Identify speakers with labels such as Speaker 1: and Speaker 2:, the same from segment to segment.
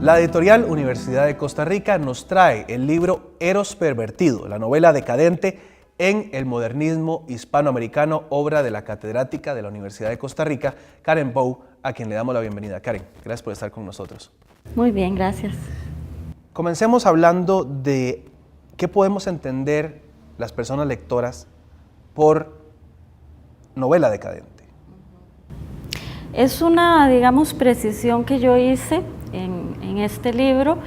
Speaker 1: La editorial Universidad de Costa Rica nos trae el libro Eros Pervertido, la novela decadente en el modernismo hispanoamericano, obra de la catedrática de la Universidad de Costa Rica, Karen Bow, a quien le damos la bienvenida. Karen, gracias por estar con nosotros.
Speaker 2: Muy bien, gracias.
Speaker 1: Comencemos hablando de qué podemos entender las personas lectoras por novela decadente.
Speaker 2: Es una, digamos, precisión que yo hice en este libro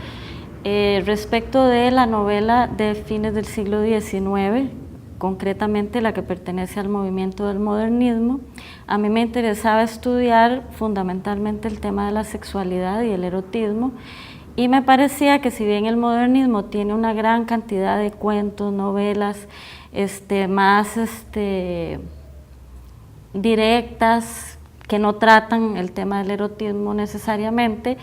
Speaker 2: respecto de la novela de fines del siglo XIX, concretamente la que pertenece al movimiento del modernismo. A mí me interesaba estudiar fundamentalmente el tema de la sexualidad y el erotismo, y me parecía que si bien el modernismo tiene una gran cantidad de cuentos, novelas, más directas, que no tratan el tema del erotismo necesariamente,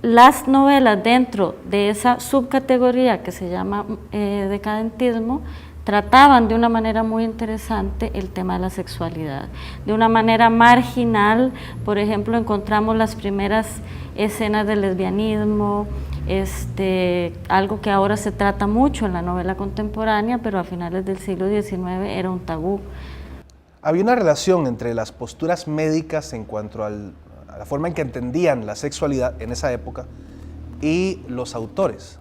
Speaker 2: las novelas dentro de esa subcategoría que se llama decadentismo trataban de una manera muy interesante el tema de la sexualidad. De una manera marginal, por ejemplo, encontramos las primeras escenas del lesbianismo, algo que ahora se trata mucho en la novela contemporánea, pero a finales del siglo XIX era un tabú.
Speaker 1: Había una relación entre las posturas médicas en cuanto a la forma en que entendían la sexualidad en esa época y los autores,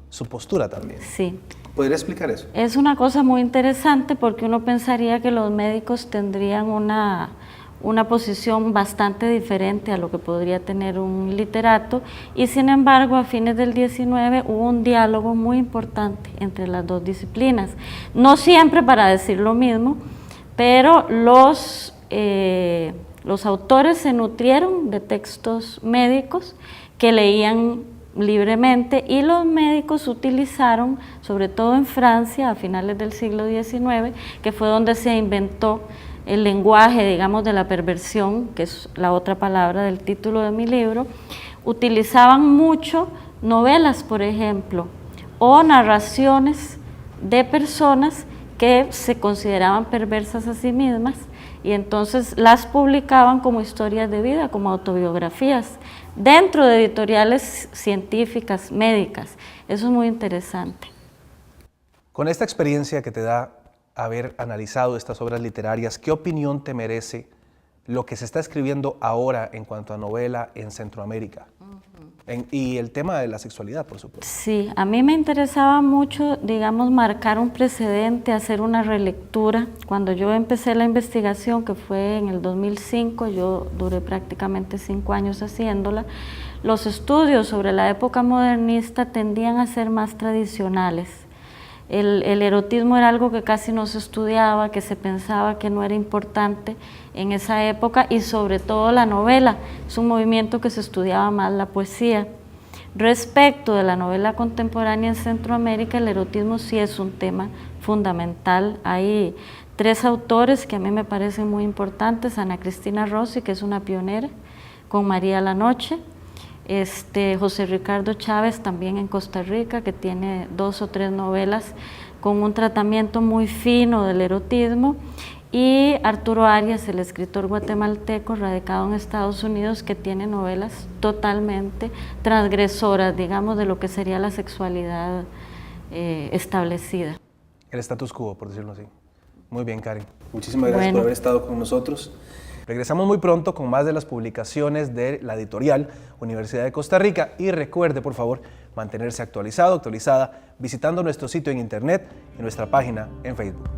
Speaker 1: su postura también.
Speaker 2: Sí.
Speaker 1: ¿Podría explicar eso?
Speaker 2: Es una cosa muy interesante porque uno pensaría que los médicos tendrían una posición bastante diferente a lo que podría tener un literato, y sin embargo a fines del XIX hubo un diálogo muy importante entre las dos disciplinas, no siempre para decir lo mismo, pero los autores se nutrieron de textos médicos que leían libremente, y los médicos utilizaron, sobre todo en Francia a finales del siglo XIX, que fue donde se inventó el lenguaje, digamos, de la perversión, que es la otra palabra del título de mi libro. Utilizaban mucho novelas, por ejemplo, o narraciones de personas que se consideraban perversas a sí mismas, y entonces las publicaban como historias de vida, como autobiografías, dentro de editoriales científicas, médicas. Eso es muy interesante.
Speaker 1: Con esta experiencia que te da haber analizado estas obras literarias, ¿qué opinión te merece lo que se está escribiendo ahora en cuanto a novela en Centroamérica? Y el tema de la sexualidad, por supuesto.
Speaker 2: Sí, a mí me interesaba mucho, digamos, marcar un precedente, hacer una relectura. Cuando yo empecé la investigación, que fue en el 2005, yo duré prácticamente 5 años haciéndola, los estudios sobre la época modernista tendían a ser más tradicionales. El erotismo era algo que casi no se estudiaba, que se pensaba que no era importante en esa época, y sobre todo la novela. Es un movimiento que se estudiaba más la poesía. Respecto de la novela contemporánea en Centroamérica, el erotismo sí es un tema fundamental. Hay 3 autores que a mí me parecen muy importantes: Ana Cristina Rossi, que es una pionera, con María la Noche, José Ricardo Chávez, también en Costa Rica, que tiene 2 o 3 novelas con un tratamiento muy fino del erotismo, y Arturo Arias, el escritor guatemalteco radicado en Estados Unidos, que tiene novelas totalmente transgresoras, digamos, de lo que sería la sexualidad establecida.
Speaker 1: El status quo, por decirlo así. Muy bien, Karen. Muchísimas gracias por haber estado con nosotros. Regresamos muy pronto con más de las publicaciones de la editorial Universidad de Costa Rica, y recuerde, por favor, mantenerse actualizada, visitando nuestro sitio en internet y nuestra página en Facebook.